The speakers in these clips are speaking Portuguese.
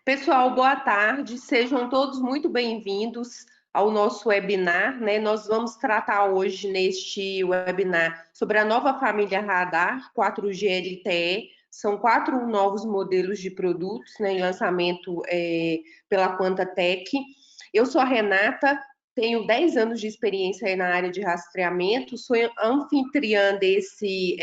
Pessoal, boa tarde. Sejam todos muito bem-vindos ao nosso webinar, né? Nós vamos tratar hoje neste webinar sobre a nova família Radar 4G LTE. São 4 novos modelos de produtos, né, em lançamento pela Quantatec. Eu sou a Renata, tenho 10 anos de experiência aí na área de rastreamento, sou anfitriã desse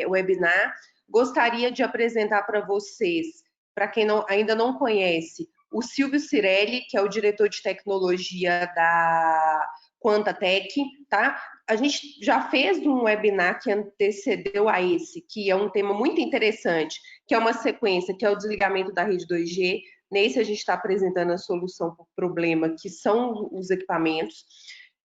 webinar. Gostaria de apresentar para vocês, para quem ainda não conhece, o Silvio Cirelli, que é o diretor de tecnologia da Quantatec, tá? A gente já fez um webinar que antecedeu a esse, que é um tema muito interessante, que é uma sequência, que é o desligamento da rede 2G. Nesse a gente está apresentando a solução para o problema, que são os equipamentos.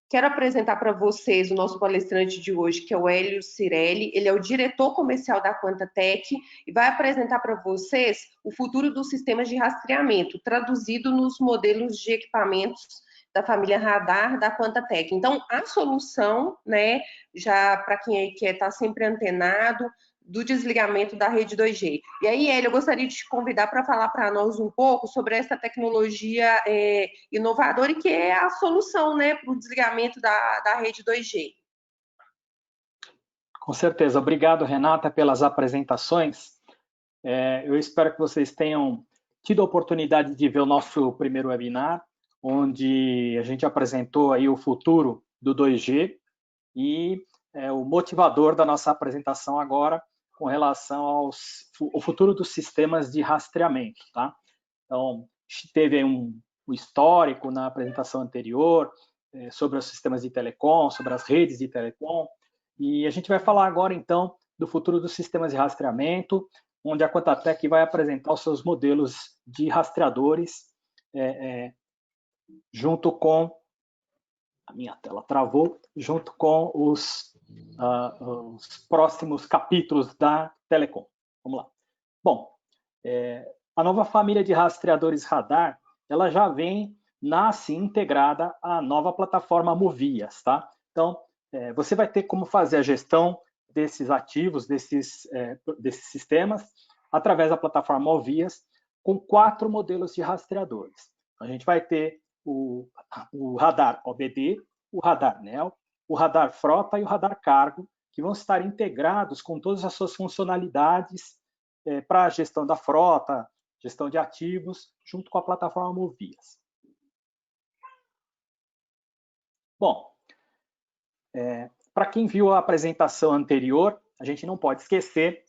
Quero apresentar para vocês o nosso palestrante de hoje, que é o Hélio Cirelli. Ele é o diretor comercial da Quantatec e vai apresentar para vocês o futuro dos sistemas de rastreamento, traduzido nos modelos de equipamentos da família Radar da Quantatec. Então, a solução, né, já para quem está sempre antenado, do desligamento da rede 2G. E aí, Hélio, eu gostaria de te convidar para falar para nós um pouco sobre essa tecnologia inovadora e que é a solução, né, para o desligamento da rede 2G. Com certeza. Obrigado, Renata, pelas apresentações. Eu espero que vocês tenham tido a oportunidade de ver o nosso primeiro webinar, onde a gente apresentou aí o futuro do 2G e o motivador da nossa apresentação agora com relação ao futuro dos sistemas de rastreamento, tá? Então, teve um histórico na apresentação anterior sobre os sistemas de telecom, sobre as redes de telecom, e a gente vai falar agora, então, do futuro dos sistemas de rastreamento, onde a Quantatec vai apresentar os seus modelos de rastreadores junto com... A minha tela travou, junto com os próximos capítulos da Telecom. Vamos lá. Bom, a nova família de rastreadores radar, ela já nasce integrada à nova plataforma Movias, tá? Então, você vai ter como fazer a gestão desses ativos, desses sistemas, através da plataforma Movias, com 4 modelos de rastreadores. A gente vai ter o radar OBD, o radar NEO, o radar frota e o radar cargo, que vão estar integrados com todas as suas funcionalidades para a gestão da frota, gestão de ativos, junto com a plataforma Movias. Bom, para quem viu a apresentação anterior, a gente não pode esquecer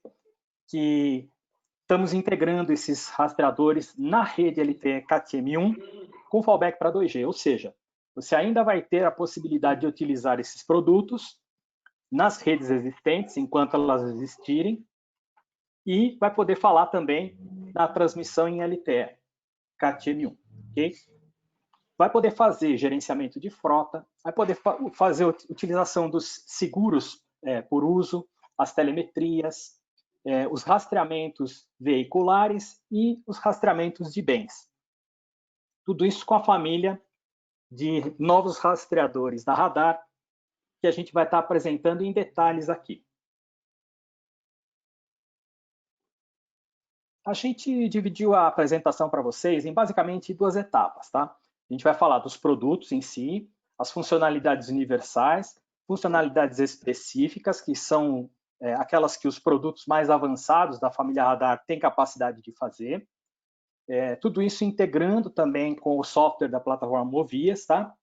que estamos integrando esses rastreadores na rede LTE Cat-M1 com fallback para 2G, ou seja, você ainda vai ter a possibilidade de utilizar esses produtos nas redes existentes, enquanto elas existirem, e vai poder falar também da transmissão em LTE Cat-M1, ok? Vai poder fazer gerenciamento de frota, vai poder fazer utilização dos seguros por uso, as telemetrias, os rastreamentos veiculares e os rastreamentos de bens. Tudo isso com a família de novos rastreadores da Radar, que a gente vai estar apresentando em detalhes aqui. A gente dividiu a apresentação para vocês em basicamente 2 etapas, tá? A gente vai falar dos produtos em si, as funcionalidades universais, funcionalidades específicas, que são aquelas que os produtos mais avançados da família Radar têm capacidade de fazer. Tudo isso integrando também com o software da plataforma Movias, tá?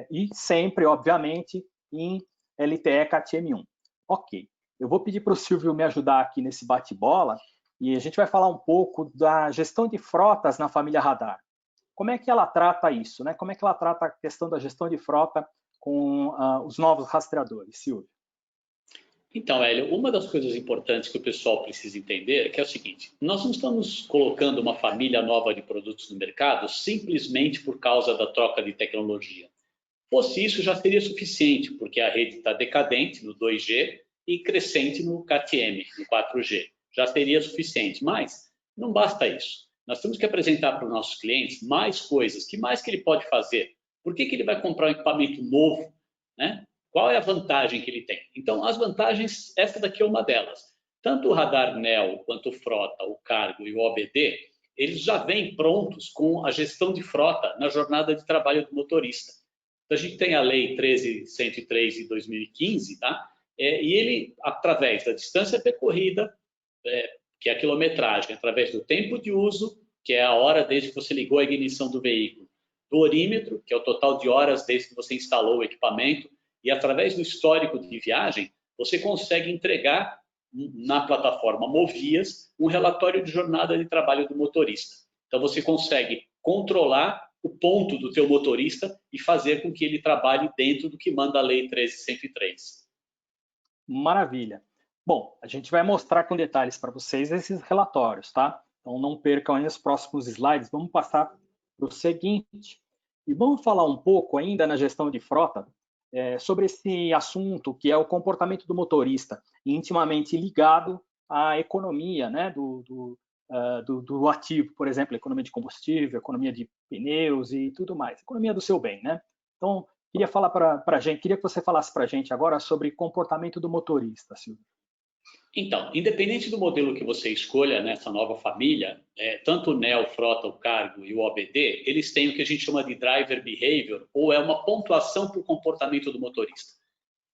E sempre, obviamente, em LTE Cat-M1. Ok, eu vou pedir para o Silvio me ajudar aqui nesse bate-bola e a gente vai falar um pouco da gestão de frotas na família Radar. Como é que ela trata isso, né? Como é que ela trata a questão da gestão de frota com os novos rastreadores, Silvio? Então, Hélio, uma das coisas importantes que o pessoal precisa entender é que é o seguinte: nós não estamos colocando uma família nova de produtos no mercado simplesmente por causa da troca de tecnologia. Fosse isso, já seria suficiente, porque a rede está decadente no 2G e crescente no Cat-M, no 4G. Já seria suficiente, mas não basta isso. Nós temos que apresentar para os nossos clientes mais coisas. Que mais que ele pode fazer? Por que ele vai comprar um equipamento novo, né? Qual é a vantagem que ele tem? Então, as vantagens, essa daqui é uma delas. Tanto o radar NEO, quanto o frota, o cargo e o OBD, eles já vêm prontos com a gestão de frota na jornada de trabalho do motorista. Então, a gente tem a Lei 13.103 de 2015, tá? E ele, através da distância percorrida, que é a quilometragem, através do tempo de uso, que é a hora desde que você ligou a ignição do veículo, do orímetro, que é o total de horas desde que você instalou o equipamento, e através do histórico de viagem, você consegue entregar na plataforma Movias um relatório de jornada de trabalho do motorista. Então, você consegue controlar o ponto do teu motorista e fazer com que ele trabalhe dentro do que manda a Lei 13.103. Maravilha. Bom, a gente vai mostrar com detalhes para vocês esses relatórios, tá? Então não percam aí os próximos slides. Vamos passar para o seguinte. E vamos falar um pouco ainda na gestão de frota sobre esse assunto que é o comportamento do motorista, intimamente ligado à economia, né, do ativo, por exemplo, economia de combustível, economia de pneus e tudo mais, economia do seu bem, né? Então, queria que você falasse para a gente agora sobre comportamento do motorista, Silvio. Então, independente do modelo que você escolha nessa nova família, tanto o Neo, Frota, o Cargo e o OBD, eles têm o que a gente chama de Driver Behavior, ou é uma pontuação para o comportamento do motorista.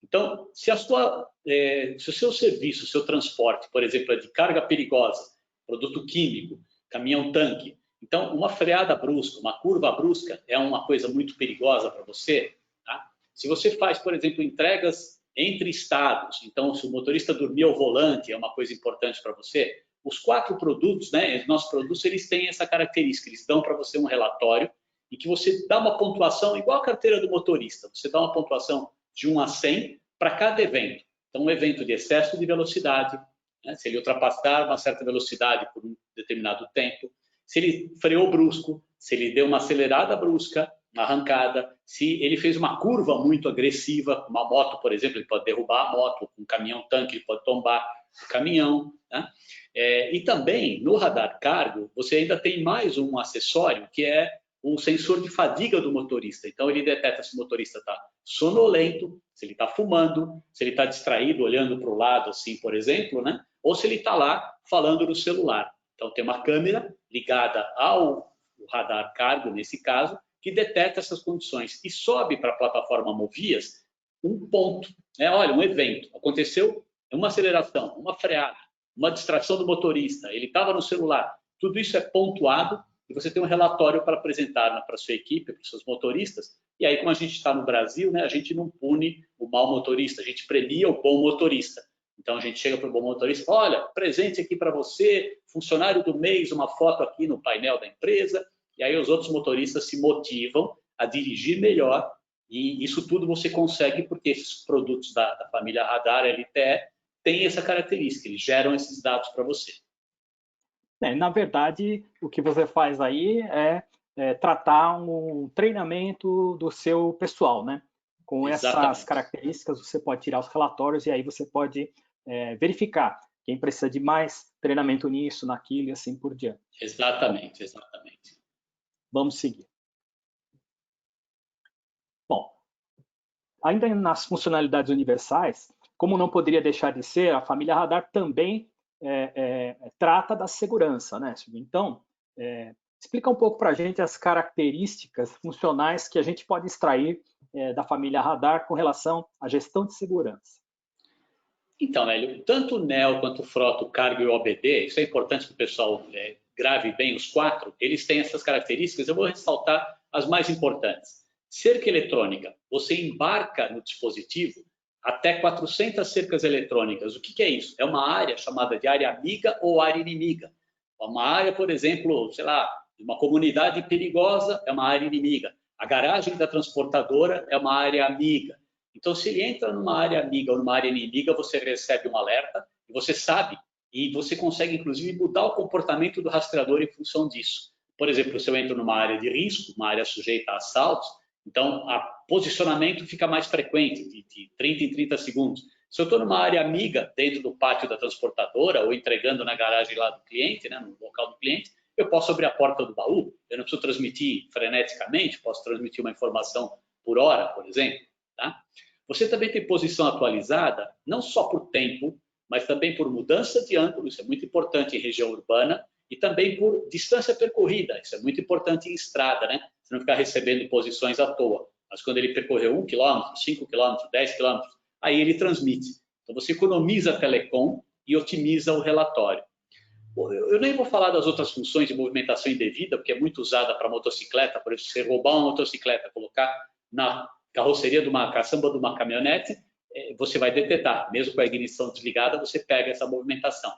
Então, se o seu serviço, o seu transporte, por exemplo, é de carga perigosa, produto químico, caminhão-tanque, então uma freada brusca, uma curva brusca é uma coisa muito perigosa para você, tá? Se você faz, por exemplo, entregas entre estados, então se o motorista dormir ao volante é uma coisa importante para você, os 4 produtos, né, os nossos produtos, eles têm essa característica, eles dão para você um relatório e que você dá uma pontuação igual a carteira do motorista, você dá uma pontuação de 1 a 100 para cada evento. Então, um evento de excesso de velocidade, né, se ele ultrapassar uma certa velocidade por um determinado tempo, se ele freou brusco, se ele deu uma acelerada brusca, uma arrancada, se ele fez uma curva muito agressiva, uma moto, por exemplo, ele pode derrubar a moto, um caminhão-tanque, ele pode tombar o caminhão, né? E também, no radar cargo, você ainda tem mais um acessório, que é o sensor de fadiga do motorista. Então, ele detecta se o motorista está sonolento, se ele está fumando, se ele está distraído, olhando para o lado, assim, por exemplo, né? Ou se ele está lá falando no celular. Então, tem uma câmera ligada ao radar cargo, nesse caso, que detecta essas condições e sobe para a plataforma Movias um ponto, né? Olha, um evento, aconteceu uma aceleração, uma freada, uma distração do motorista, ele estava no celular, tudo isso é pontuado e você tem um relatório para apresentar para a sua equipe, para os seus motoristas, e aí como a gente está no Brasil, né, a gente não pune o mau motorista, a gente premia o bom motorista. Então a gente chega para o bom motorista e fala, olha, presente aqui para você, funcionário do mês, uma foto aqui no painel da empresa. E aí os outros motoristas se motivam a dirigir melhor e isso tudo você consegue porque esses produtos da família Radar LTE têm essa característica, eles geram esses dados para você. Na verdade, o que você faz aí é tratar um treinamento do seu pessoal, né? Com essas características você pode tirar os relatórios e aí você pode verificar quem precisa de mais treinamento nisso, naquilo e assim por diante. Exatamente. Vamos seguir. Bom, ainda nas funcionalidades universais, como não poderia deixar de ser, a família Radar também trata da segurança, né? Então, explica um pouco para a gente as características funcionais que a gente pode extrair da família Radar com relação à gestão de segurança. Então, Hélio, tanto o Neo quanto o Frota, o Cargo e o OBD, isso é importante que o pessoal grave bem os 4, eles têm essas características, eu vou ressaltar as mais importantes. Cerca eletrônica, você embarca no dispositivo até 400 cercas eletrônicas. O que é isso? É uma área chamada de área amiga ou área inimiga. Uma área, por exemplo, sei lá, uma comunidade perigosa é uma área inimiga. A garagem da transportadora é uma área amiga. Então, se ele entra numa área amiga ou numa área inimiga, você recebe um alerta e você sabe. E você consegue, inclusive, mudar o comportamento do rastreador em função disso. Por exemplo, se eu entro numa área de risco, uma área sujeita a assaltos, então o posicionamento fica mais frequente, de 30 em 30 segundos. Se eu estou numa área amiga, dentro do pátio da transportadora ou entregando na garagem lá do cliente, né, no local do cliente, eu posso abrir a porta do baú, eu não preciso transmitir freneticamente, posso transmitir uma informação por hora, por exemplo. Tá? Você também tem posição atualizada, não só por tempo, mas também por mudança de ângulo, isso é muito importante em região urbana, e também por distância percorrida. Isso é muito importante em estrada, né? Você não ficar recebendo posições à toa. Mas quando ele percorreu 1 km, 5 km, 10 km, aí ele transmite. Então você economiza a telecom e otimiza o relatório. Eu nem vou falar das outras funções de movimentação indevida, porque é muito usada para motocicleta. Por exemplo, você roubar uma motocicleta, colocar na carroceria de uma caçamba de uma caminhonete, você vai detectar. Mesmo com a ignição desligada, você pega essa movimentação.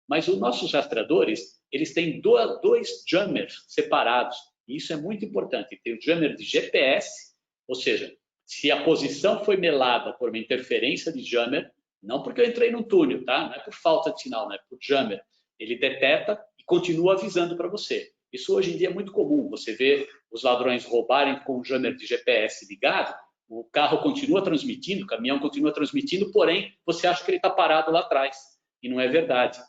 Mas os nossos rastreadores, eles têm dois jammers separados. E isso é muito importante. Tem o jammer de GPS, ou seja, se a posição foi melada por uma interferência de jammer, não porque eu entrei no túnel, tá? Não é por falta de sinal, não é por jammer. Ele detecta e continua avisando para você. Isso hoje em dia é muito comum. Você vê os ladrões roubarem com o jammer de GPS ligado, o carro continua transmitindo, o caminhão continua transmitindo, porém você acha que ele está parado lá atrás. E não é verdade.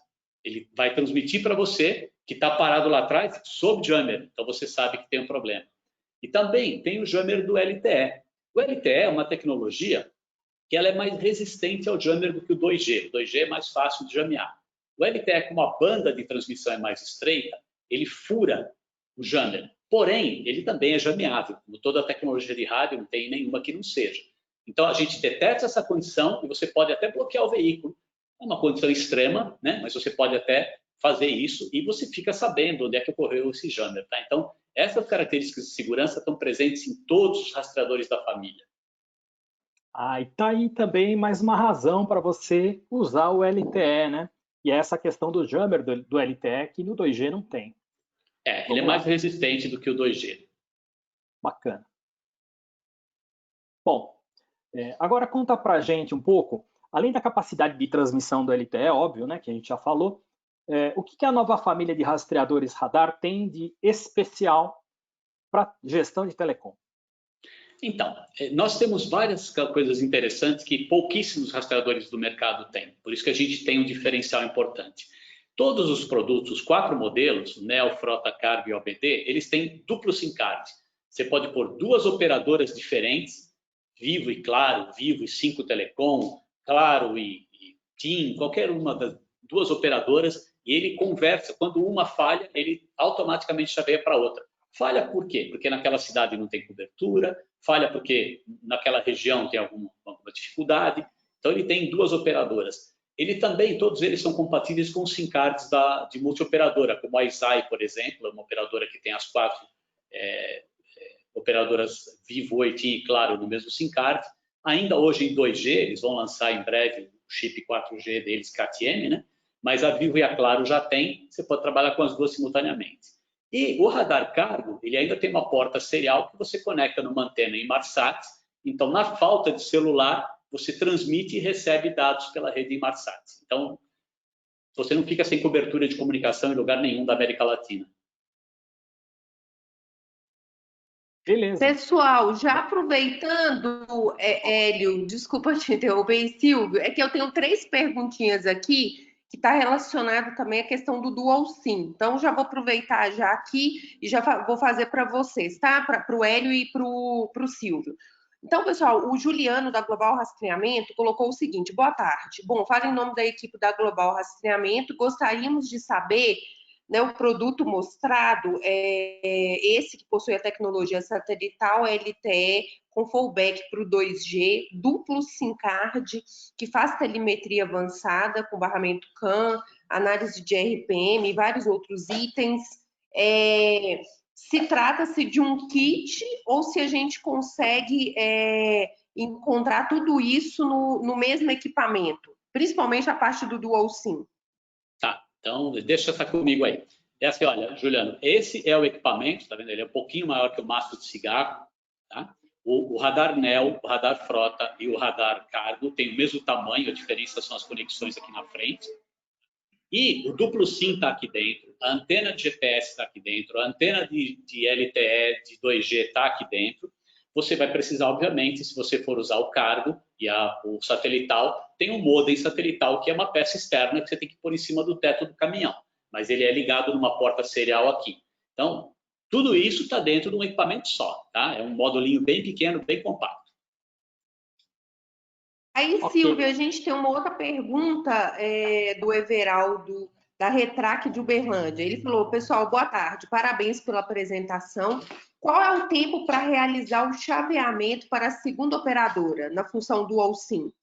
Ele vai transmitir para você que está parado lá atrás sob jammer. Então você sabe que tem um problema. E também tem o jammer do LTE. O LTE é uma tecnologia que ela é mais resistente ao jammer do que o 2G. O 2G é mais fácil de jamear. O LTE, como a banda de transmissão é mais estreita, ele fura o jammer. Porém, ele também é jameável. Como toda tecnologia de rádio, não tem nenhuma que não seja. Então, a gente detecta essa condição e você pode até bloquear o veículo. É uma condição extrema, né? Mas você pode até fazer isso e você fica sabendo onde é que ocorreu esse jammer. Tá? Então, essas características de segurança estão presentes em todos os rastreadores da família. E tá aí também mais uma razão para você usar o LTE, né? E é essa questão do jammer do LTE que no 2G não tem. Ele é mais resistente do que o 2G. Bacana. Bom, agora conta para a gente um pouco, além da capacidade de transmissão do LTE, óbvio, né, que a gente já falou, o que a nova família de rastreadores radar tem de especial para gestão de telecom? Então, nós temos várias coisas interessantes que pouquíssimos rastreadores do mercado têm. Por isso que a gente tem um diferencial importante. Todos os produtos, os 4 modelos, Neo, Frota, Cargo e OBD, eles têm duplo SIM card. Você pode pôr 2 operadoras diferentes, Vivo e Claro, Vivo e 5 Telecom, Claro e TIM, qualquer uma das 2 operadoras, e ele conversa. Quando uma falha, ele automaticamente chaveia para outra. Falha por quê? Porque naquela cidade não tem cobertura, falha porque naquela região tem alguma dificuldade. Então, ele tem 2 operadoras. Ele também, todos eles são compatíveis com os SIM cards de multioperadora, como a Isai, por exemplo, é uma operadora que tem as 4 operadoras Vivo, Oi, TIM e Claro no mesmo SIM card. Ainda hoje em 2G, eles vão lançar em breve o chip 4G deles, KTM, né? Mas a Vivo e a Claro já tem, você pode trabalhar com as 2 simultaneamente. E o radar cargo, ele ainda tem uma porta serial que você conecta numa antena Inmarsat. Então, na falta de celular, você transmite e recebe dados pela rede Inmarsat. Então, você não fica sem cobertura de comunicação em lugar nenhum da América Latina. Beleza. Pessoal, já aproveitando, Hélio, desculpa te interromper, Silvio, é que eu tenho 3 perguntinhas aqui que está relacionado também à questão do Dual SIM. Então, já vou aproveitar já aqui e já vou fazer para vocês, tá? Para o Hélio e para o Silvio. Então, pessoal, o Juliano da Global Rastreamento colocou o seguinte: boa tarde. Bom, falo em nome da equipe da Global Rastreamento, gostaríamos de saber, né, o produto mostrado é esse que possui a tecnologia satelital LTE com fallback para o 2G, duplo SIM card, que faz telemetria avançada com barramento CAN, análise de RPM e vários outros itens. Se trata-se de um kit ou se a gente consegue encontrar tudo isso no mesmo equipamento, principalmente a parte do Dual SIM? Tá, então deixa essa comigo aí. É assim, olha, Juliano, esse é o equipamento, tá vendo? Ele é um pouquinho maior que o maço de cigarro, tá? O radar Neo, o radar Frota e o radar Cargo têm o mesmo tamanho, a diferença são as conexões aqui na frente. E o duplo SIM está aqui dentro, a antena de GPS está aqui dentro, a antena de LTE de 2G está aqui dentro. Você vai precisar, obviamente, se você for usar o Cargo e o satelital, tem um modem satelital, que é uma peça externa que você tem que pôr em cima do teto do caminhão. Mas ele é ligado numa porta serial aqui. Então, tudo isso está dentro de um equipamento só, tá? É um modulinho bem pequeno, bem compacto. Aí, okay. Silvia, a gente tem uma outra pergunta do Everaldo da Retrac de Uberlândia. Ele falou: pessoal, boa tarde, parabéns pela apresentação. Qual é o tempo para realizar o chaveamento para a segunda operadora, na função Dual SIM?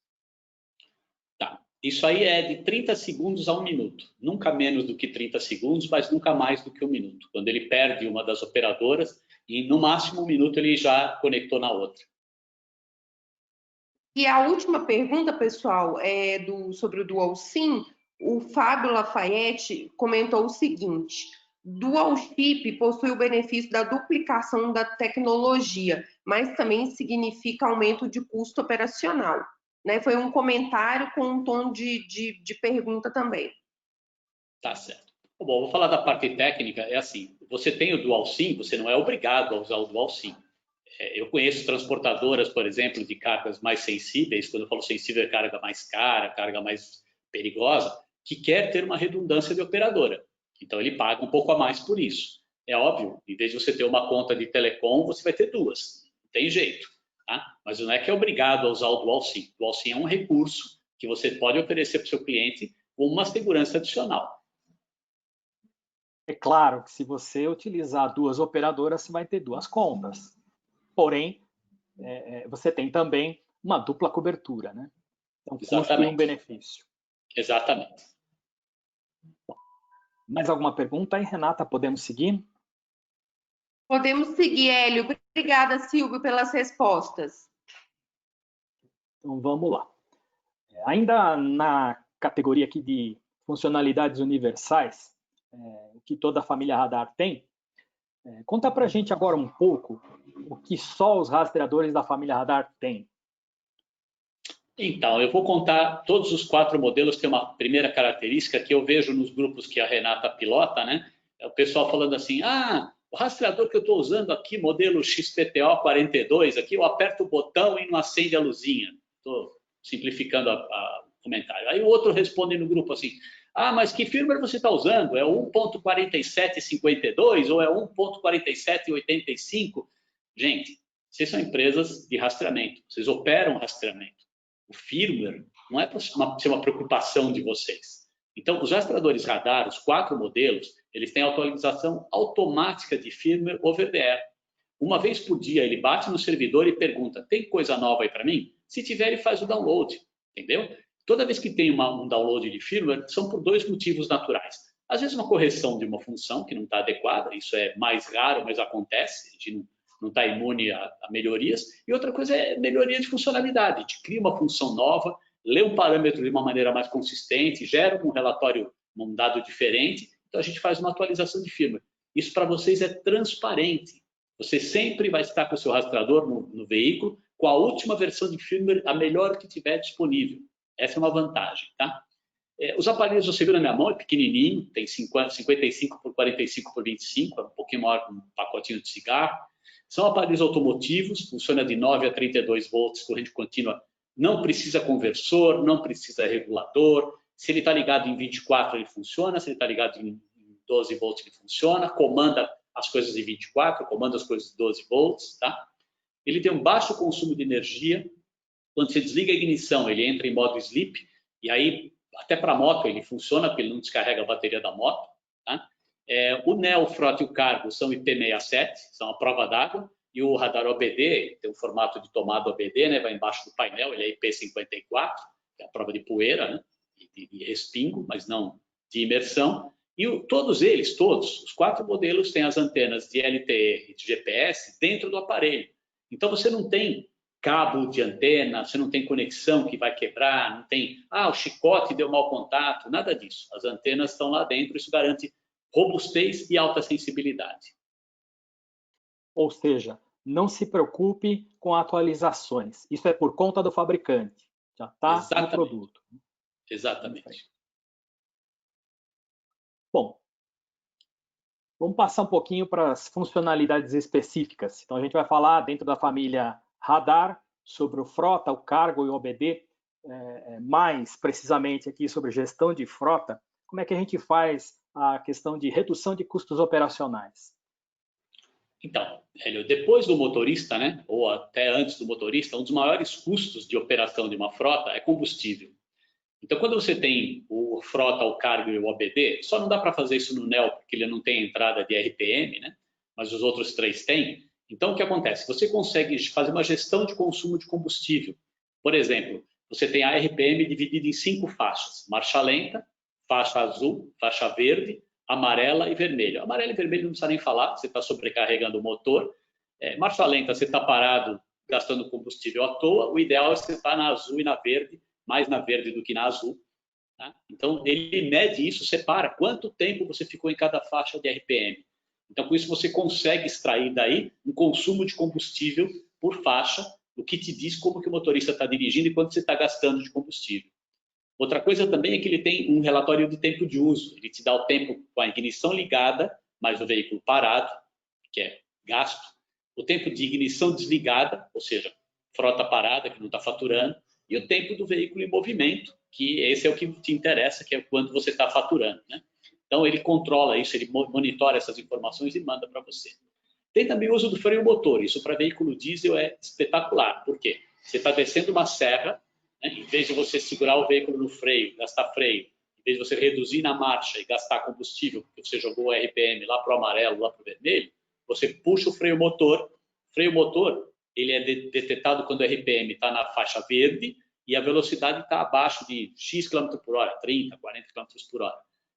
Tá. Isso aí é de 30 segundos a 1 minuto. Nunca menos do que 30 segundos, mas nunca mais do que 1 minuto. Quando ele perde uma das operadoras, e no máximo 1 minuto ele já conectou na outra. E a última pergunta, pessoal, sobre o Dual SIM. O Fábio Lafayette comentou o seguinte: Dual Chip possui o benefício da duplicação da tecnologia, mas também significa aumento de custo operacional. Né? Foi um comentário com um tom de pergunta também. Tá certo. Bom, vou falar da parte técnica. É assim, você tem o Dual SIM, você não é obrigado a usar o Dual SIM. Eu conheço transportadoras, por exemplo, de cargas mais sensíveis. Quando eu falo sensível, é carga mais cara, carga mais perigosa, que quer ter uma redundância de operadora. Então, ele paga um pouco a mais por isso. É óbvio, em vez de você ter uma conta de telecom, você vai ter duas. Não tem jeito. Tá? Mas não é que é obrigado a usar o Dual SIM. O Dual SIM é um recurso que você pode oferecer para o seu cliente com uma segurança adicional. É claro que se você utilizar 2 operadoras, você vai ter 2 contas. Porém, você tem também uma dupla cobertura, né? É um custo e um benefício. Exatamente. Mais alguma pergunta aí, Renata? Podemos seguir? Podemos seguir, Hélio. Obrigada, Silvio, pelas respostas. Então, vamos lá. Ainda na categoria aqui de funcionalidades universais, que toda a família Radar tem, conta para a gente agora um pouco o que só os rastreadores da família Radar têm. Então, eu vou contar, todos os 4 modelos têm uma primeira característica que eu vejo nos grupos que a Renata pilota, né? É o pessoal falando assim: o rastreador que eu estou usando aqui, modelo XPTO 42, aqui eu aperto o botão e não acende a luzinha. Estou simplificando o comentário. Aí o outro responde no grupo assim: mas que firmware você está usando? É o 1.4752 ou é 1.4785? Gente, vocês são empresas de rastreamento, vocês operam rastreamento. O firmware não é para ser uma preocupação de vocês. Então, os rastreadores radar, os 4 modelos, eles têm atualização automática de firmware over the air. Uma vez por dia, ele bate no servidor e pergunta: tem coisa nova aí para mim? Se tiver, ele faz o download, entendeu? Toda vez que tem um download de firmware, são por 2 motivos naturais. Às vezes, uma correção de uma função que não está adequada, isso é mais raro, mas acontece, a gente não está imune a melhorias. E outra coisa é melhoria de funcionalidade. A gente cria uma função nova, lê um parâmetro de uma maneira mais consistente, gera um relatório, um dado diferente, então a gente faz uma atualização de firmware. Isso para vocês é transparente. Você sempre vai estar com o seu rastreador no veículo, com a última versão de firmware, a melhor que tiver disponível. Essa é uma vantagem, tá? Os aparelhos você viu na minha mão, é pequenininho, tem 55 por 45 por 25, é um pouquinho maior que um pacotinho de cigarro. São aparelhos automotivos, funciona de 9 a 32 volts, corrente contínua, não precisa conversor, não precisa regulador. Se ele está ligado em 24, ele funciona, se ele está ligado em 12 volts, ele funciona, comanda as coisas de 24, comanda as coisas de 12 volts, tá? Ele tem um baixo consumo de energia. Quando você desliga a ignição, ele entra em modo sleep, e aí, até para a moto, ele funciona, porque ele não descarrega a bateria da moto, tá? O Neo, o Frota e o Cargo são IP67, são a prova d'água, e o radar OBD, tem um formato de tomada OBD, né, vai embaixo do painel, ele é IP54, que é a prova de poeira, né, de respingo, mas não de imersão. E todos eles, os 4 modelos, têm as antenas de LTE e de GPS dentro do aparelho. Então, você não tem cabo de antena, você não tem conexão que vai quebrar, não tem, o chicote deu mau contato, nada disso. As antenas estão lá dentro, isso garante robustez e alta sensibilidade. Ou seja, não se preocupe com atualizações. Isso é por conta do fabricante. Já está no produto. Exatamente. Bom, vamos passar um pouquinho para as funcionalidades específicas. Então, a gente vai falar dentro da família Radar sobre o Frota, o Cargo e o OBD, mais precisamente aqui sobre gestão de frota. Como é que a gente faz a questão de redução de custos operacionais? Então, Hélio, depois do motorista, né, ou até antes do motorista, um dos maiores custos de operação de uma frota é combustível. Então, quando você tem o frota, o cargo e o OBD, só não dá para fazer isso no NEO, porque ele não tem entrada de RPM, né? Mas os outros três têm. Então, o que acontece? Você consegue fazer uma gestão de consumo de combustível. Por exemplo, você tem a RPM dividida em 5 faixas. Marcha lenta, faixa azul, faixa verde, amarela e vermelha. Amarela e vermelho não precisa nem falar, você está sobrecarregando o motor. Marcha lenta, você está parado gastando combustível à toa. O ideal é você estar na azul e na verde, mais na verde do que na azul. Tá? Então, ele mede isso, separa quanto tempo você ficou em cada faixa de RPM. Então, com isso, você consegue extrair daí um consumo de combustível por faixa, o que te diz como que o motorista está dirigindo e quanto você está gastando de combustível. Outra coisa também é que ele tem um relatório de tempo de uso. Ele te dá o tempo com a ignição ligada, mais o veículo parado, que é gasto. O tempo de ignição desligada, ou seja, frota parada, que não está faturando. E o tempo do veículo em movimento, que esse é o que te interessa, que é quanto você está faturando, né? Então, ele controla isso, ele monitora essas informações e manda para você. Tem também o uso do freio motor. Isso para veículo diesel é espetacular. Por quê? Você está descendo uma serra, né? Em vez de você segurar o veículo no freio, gastar freio, em vez de você reduzir na marcha e gastar combustível, porque você jogou o RPM lá para o amarelo, lá para o vermelho, você puxa o freio motor. O freio motor, ele é detectado quando o RPM está na faixa verde e a velocidade está abaixo de X km por hora, 30, 40 km por hora.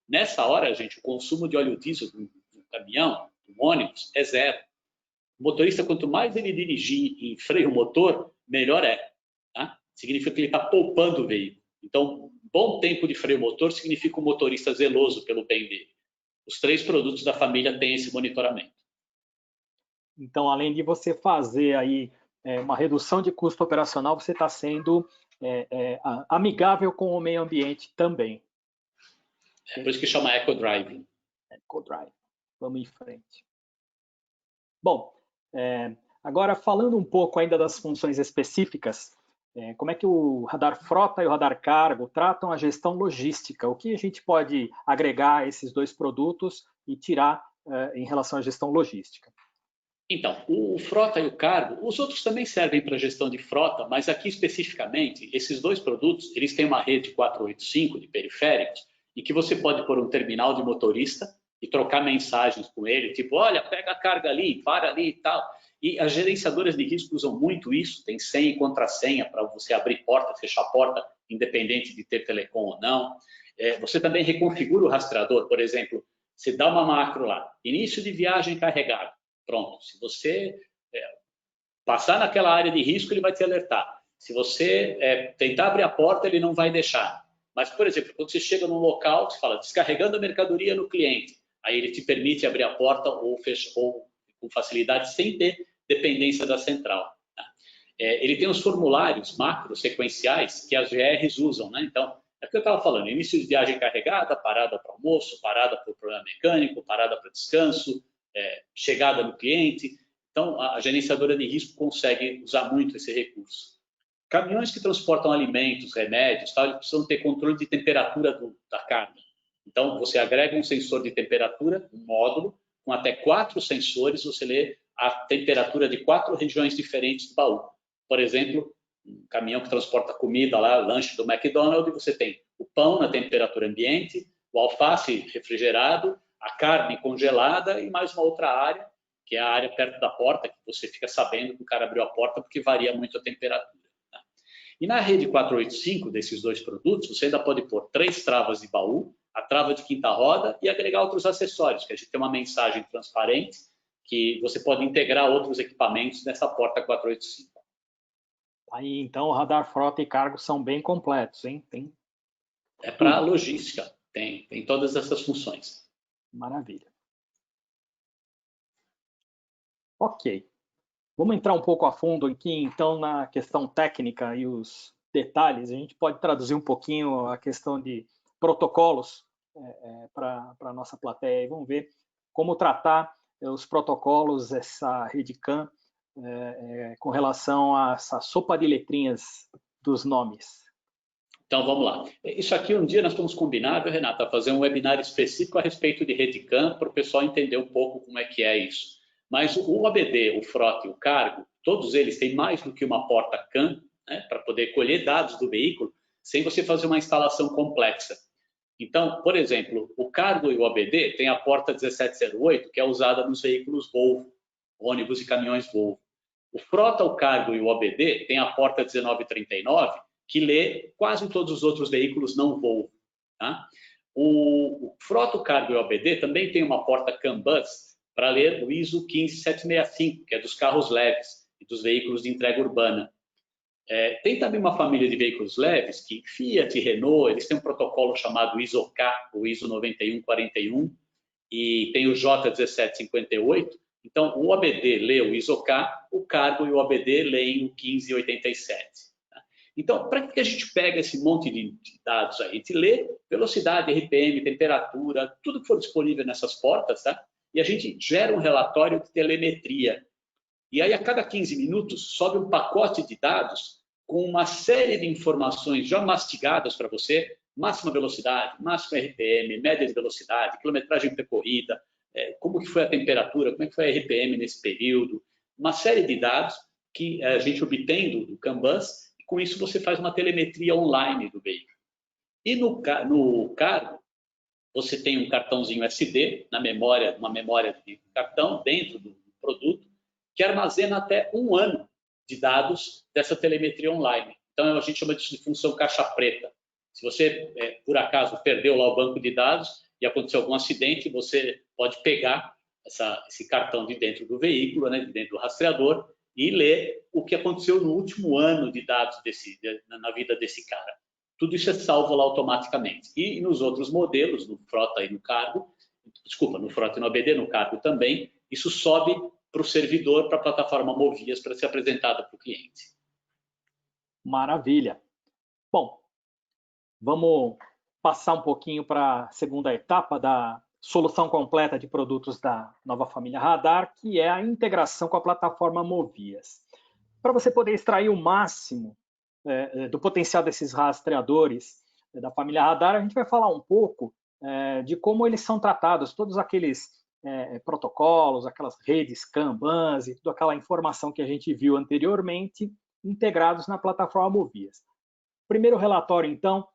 Nessa hora, gente, o consumo de óleo diesel do caminhão, do ônibus, é zero. O motorista, quanto mais ele dirigir em freio motor, melhor é. Tá? Significa que ele está poupando o veículo. Então, bom tempo de freio motor significa um motorista zeloso pelo bem dele. Os 3 produtos da família têm esse monitoramento. Então, além de você fazer aí uma redução de custo operacional, você está sendo amigável com o meio ambiente também. É por isso que chama EcoDrive. EcoDrive. Vamos em frente. Bom, agora falando um pouco ainda das funções específicas, como é que o radar frota e o radar cargo tratam a gestão logística? O que a gente pode agregar a esses 2 produtos e tirar em relação à gestão logística? Então, o frota e o cargo, os outros também servem para gestão de frota, mas aqui especificamente, esses 2 produtos, eles têm uma rede 485 de periféricos, e que você pode pôr um terminal de motorista e trocar mensagens com ele, tipo, olha, pega a carga ali, para ali e tal. E as gerenciadoras de risco usam muito isso, tem senha e contrassenha para você abrir porta, fechar porta, independente de ter telecom ou não. Você também reconfigura o rastreador, por exemplo, você dá uma macro lá, início de viagem carregado. Pronto, se você passar naquela área de risco, ele vai te alertar. Se você tentar abrir a porta, ele não vai deixar. Mas, por exemplo, quando você chega num local, você fala descarregando a mercadoria no cliente, aí ele te permite abrir a porta ou com facilidade, sem ter dependência da central. Tá? Ele tem os formulários macro sequenciais que as GRs usam, né? Então, é o que eu estava falando, início de viagem carregada, parada para almoço, parada para o problema mecânico, parada para descanso, chegada no cliente. Então, a gerenciadora de risco consegue usar muito esse recurso. Caminhões que transportam alimentos, remédios, tal, eles precisam ter controle de temperatura da carga. Então, você agrega um sensor de temperatura, um módulo, com até 4 sensores, você lê a temperatura de 4 regiões diferentes do baú. Por exemplo, um caminhão que transporta comida lá, lanche do McDonald's, você tem o pão na temperatura ambiente, o alface refrigerado, a carne congelada e mais uma outra área, que é a área perto da porta, que você fica sabendo que o cara abriu a porta porque varia muito a temperatura. Tá? E na rede 485 desses 2 produtos, você ainda pode pôr 3 travas de baú, a trava de quinta roda e agregar outros acessórios, que a gente tem uma mensagem transparente que você pode integrar outros equipamentos nessa porta 485. Aí, então, o radar frota e cargo são bem completos, hein? É para logística, tem todas essas funções. Maravilha. Ok. Vamos entrar um pouco a fundo aqui, então, na questão técnica e os detalhes. A gente pode traduzir um pouquinho a questão de protocolos para a nossa plateia. E vamos ver como tratar os protocolos, essa rede CAN, com relação a essa sopa de letrinhas dos nomes. Então, vamos lá. Isso aqui, um dia nós estamos combinados, Renata, a fazer um webinar específico a respeito de rede CAN, para o pessoal entender um pouco como é que é isso. Mas o OBD, o frota e o cargo, todos eles têm mais do que uma porta CAN, né, para poder colher dados do veículo, sem você fazer uma instalação complexa. Então, por exemplo, o Cargo e o OBD tem a porta 1708, que é usada nos veículos Volvo, ônibus e caminhões Volvo. O Frota, o Cargo e o OBD tem a porta 1939, que lê quase todos os outros veículos não Volvo. Tá? O Frota, o Cargo e o OBD também tem uma porta CAN Bus para ler o ISO 15765, que é dos carros leves e dos veículos de entrega urbana. Tem também uma família de veículos leves que Fiat e Renault, eles têm um protocolo chamado ISO-K, o ISO 9141, e tem o J1758. Então, o OBD lê o ISO-K, o Cargo e o OBD leem o 1587. Tá? Então, para que a gente pega esse monte de dados aí? A gente lê velocidade, RPM, temperatura, tudo que for disponível nessas portas, tá? E a gente gera um relatório de telemetria. E aí, a cada 15 minutos, sobe um pacote de dados com uma série de informações já mastigadas para você, máxima velocidade, máximo RPM, média de velocidade, quilometragem percorrida, como que foi a temperatura, como é que foi a RPM nesse período, uma série de dados que a gente obtém do CAN Bus, e com isso você faz uma telemetria online do veículo. E no Cargo, você tem um cartãozinho SD, uma memória de cartão dentro do produto, que armazena até 1 ano de dados dessa telemetria online. Então, a gente chama disso de função caixa preta. Se você, por acaso, perdeu lá o banco de dados e aconteceu algum acidente, você pode pegar esse cartão de dentro do veículo, né, de dentro do rastreador, e ler o que aconteceu no último ano de dados na vida desse cara. Tudo isso é salvo lá automaticamente. E nos outros modelos, no Frota e no Cargo, desculpa, no Frota e no OBD, no Cargo também, isso sobe para o servidor, para a plataforma Movias, para ser apresentada para o cliente. Maravilha. Bom, vamos passar um pouquinho para a segunda etapa da solução completa de produtos da nova família Radar, que é a integração com a plataforma Movias. Para você poder extrair o máximo do potencial desses rastreadores da família Radar, a gente vai falar um pouco de como eles são tratados, todos aqueles protocolos, aquelas redes Kanban e toda aquela informação que a gente viu anteriormente, integrados na plataforma Movias. Primeiro relatório, então,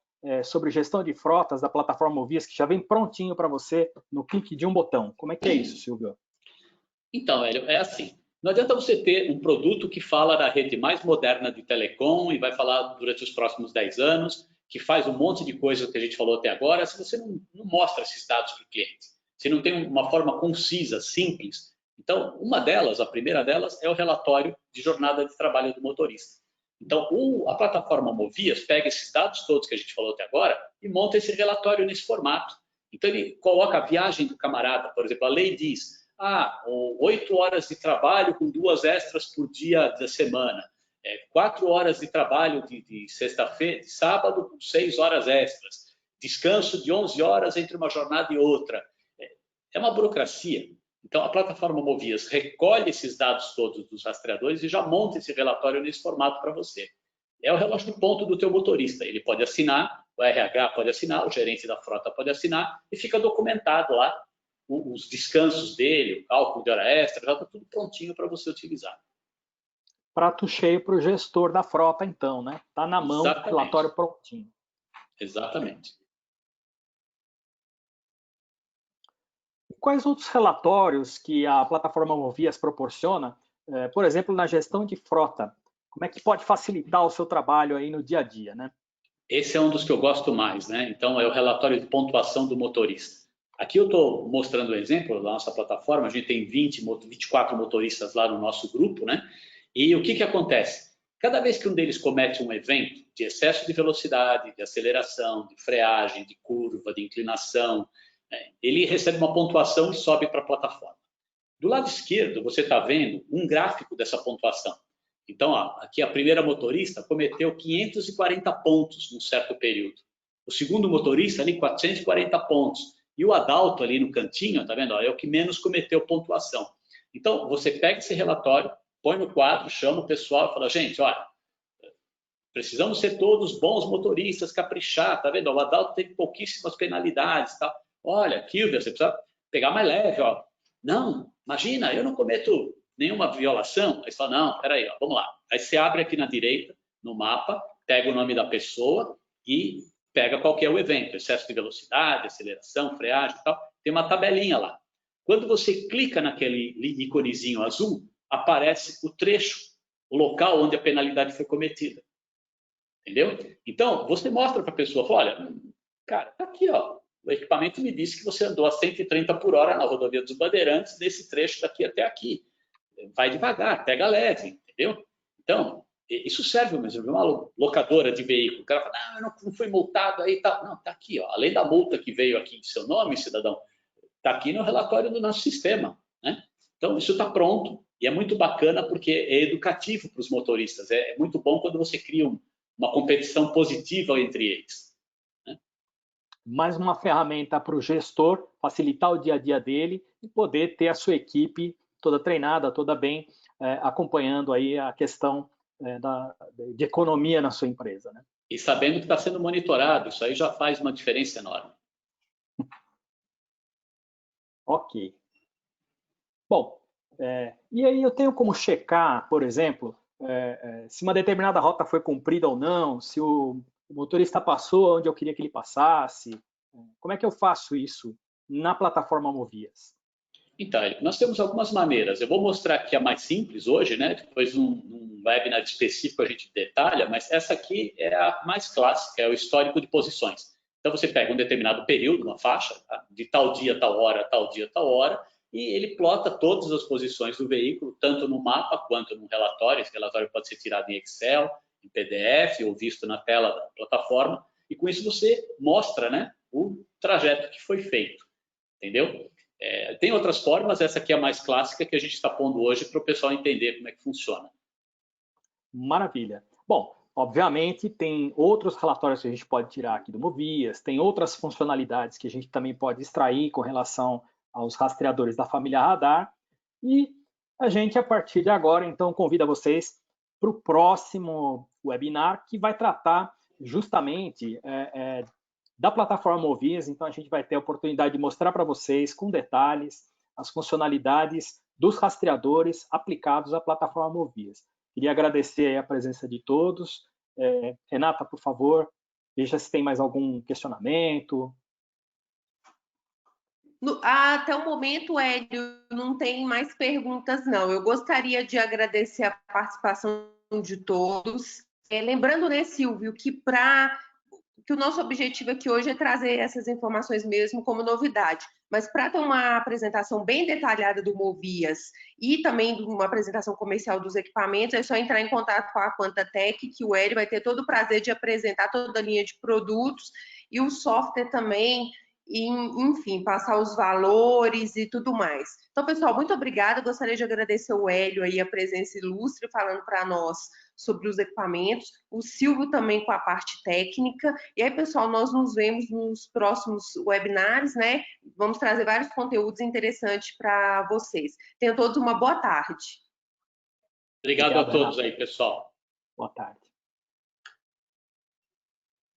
sobre gestão de frotas da plataforma Movias, que já vem prontinho para você no clique de um botão. Como é que é isso, Silvio? Então, Hélio, é assim. Não adianta você ter um produto que fala da rede mais moderna de telecom e vai falar durante os próximos 10 anos, que faz um monte de coisa que a gente falou até agora, se você não mostra esses dados para o cliente. Se não tem uma forma concisa, simples. Então, a primeira delas, é o relatório de jornada de trabalho do motorista. Então, a plataforma Movias pega esses dados todos que a gente falou até agora e monta esse relatório nesse formato. Então, ele coloca a viagem do camarada, por exemplo, a lei diz, 8 horas de trabalho com 2 extras por dia da semana, 4 horas de trabalho de sexta-feira, de sábado com 6 horas extras, descanso de 11 horas entre uma jornada e outra. É uma burocracia. Então, a plataforma Movias recolhe esses dados todos dos rastreadores e já monta esse relatório nesse formato para você. É o relógio de ponto do teu motorista. Ele pode assinar, o RH pode assinar, o gerente da frota pode assinar e fica documentado lá os descansos dele, o cálculo de hora extra, já está tudo prontinho para você utilizar. Prato cheio para o gestor da frota, então, né? Está na mão, o relatório prontinho. Exatamente. Quais outros relatórios que a plataforma Movias proporciona, por exemplo, na gestão de frota? Como é que pode facilitar o seu trabalho aí no dia a dia, né? Esse é um dos que eu gosto mais, né? Então, é o relatório de pontuação do motorista. Aqui eu estou mostrando o exemplo da nossa plataforma, a gente tem 24 motoristas lá no nosso grupo, né? E o que acontece? Cada vez que um deles comete um evento de excesso de velocidade, de aceleração, de freagem, de curva, de inclinação, ele recebe uma pontuação e sobe para a plataforma. Do lado esquerdo, você está vendo um gráfico dessa pontuação. Então, aqui a primeira motorista cometeu 540 pontos num certo período. O segundo motorista ali 440 pontos. E o adalto ali no cantinho, tá vendo? É o que menos cometeu pontuação. Então, você pega esse relatório, põe no quadro, chama o pessoal e fala, gente, olha, precisamos ser todos bons motoristas, caprichar, tá vendo? O adalto teve pouquíssimas penalidades, tá? Olha, Kilvia, você precisa pegar mais leve, ó. Não, imagina, eu não cometo nenhuma violação. Aí você fala, não, peraí, ó, vamos lá. Aí você abre aqui na direita, no mapa, pega o nome da pessoa e pega qual que é o evento, excesso de velocidade, aceleração, freagem e tal. Tem uma tabelinha lá. Quando você clica naquele íconezinho azul, aparece o trecho, o local onde a penalidade foi cometida. Entendeu? Então, você mostra para a pessoa, olha, cara, tá aqui, ó. O equipamento me disse que você andou a 130 por hora na rodovia dos Bandeirantes, nesse trecho daqui até aqui. Vai devagar, pega leve, entendeu? Então, isso serve mesmo, uma locadora de veículo. O cara fala, não foi multado aí e tal. Não, tá aqui, ó. Além da multa que veio aqui de seu nome, cidadão, tá aqui no relatório do nosso sistema, né? Então, isso está pronto e é muito bacana porque é educativo para os motoristas. É muito bom quando você cria uma competição positiva entre eles. Mais uma ferramenta para o gestor facilitar o dia a dia dele e poder ter a sua equipe toda treinada, toda bem, acompanhando aí a questão de economia na sua empresa, né? E sabendo que está sendo monitorado, isso aí já faz uma diferença enorme. Ok. Bom, e aí eu tenho como checar, por exemplo, se uma determinada rota foi cumprida ou não, se o motorista passou onde eu queria que ele passasse. Como é que eu faço isso na plataforma Movias? Então, nós temos algumas maneiras. Eu vou mostrar aqui a mais simples hoje, né? Depois num webinar específico a gente detalha, mas essa aqui é a mais clássica, é o histórico de posições. Então você pega um determinado período, uma faixa, tá? De tal dia, tal hora, tal dia, tal hora, e ele plota todas as posições do veículo, tanto no mapa quanto no relatório. Esse relatório pode ser tirado em Excel, em PDF ou visto na tela da plataforma, e com isso você mostra, né, o trajeto que foi feito, entendeu? Tem outras formas, essa aqui é a mais clássica que a gente está pondo hoje para o pessoal entender como é que funciona. Maravilha. Bom, obviamente tem outros relatórios que a gente pode tirar aqui do Movias, tem outras funcionalidades que a gente também pode extrair com relação aos rastreadores da família Radar, e a gente, a partir de agora, então, convida vocês para o próximo webinar, que vai tratar justamente da plataforma Movias. Então, a gente vai ter a oportunidade de mostrar para vocês, com detalhes, as funcionalidades dos rastreadores aplicados à plataforma Movias. Queria agradecer a presença de todos. Renata, por favor, veja se tem mais algum questionamento. Até o momento, Hélio, não tem mais perguntas, não. Eu gostaria de agradecer a participação de todos. Lembrando, né, Silvio, que o nosso objetivo aqui hoje é trazer essas informações mesmo como novidade. Mas para ter uma apresentação bem detalhada do Movias e também uma apresentação comercial dos equipamentos, é só entrar em contato com a Quantatec, que o Hélio vai ter todo o prazer de apresentar toda a linha de produtos e o software também, e, enfim, passar os valores e tudo mais. Então, pessoal, muito obrigada. Gostaria de agradecer o Hélio aí, a presença ilustre, falando para nós sobre os equipamentos, o Silvio também com a parte técnica. E aí, pessoal, nós nos vemos nos próximos webinars, né? Vamos trazer vários conteúdos interessantes para vocês. Tenham todos uma boa tarde. Obrigado a todos aí, pessoal. Boa tarde.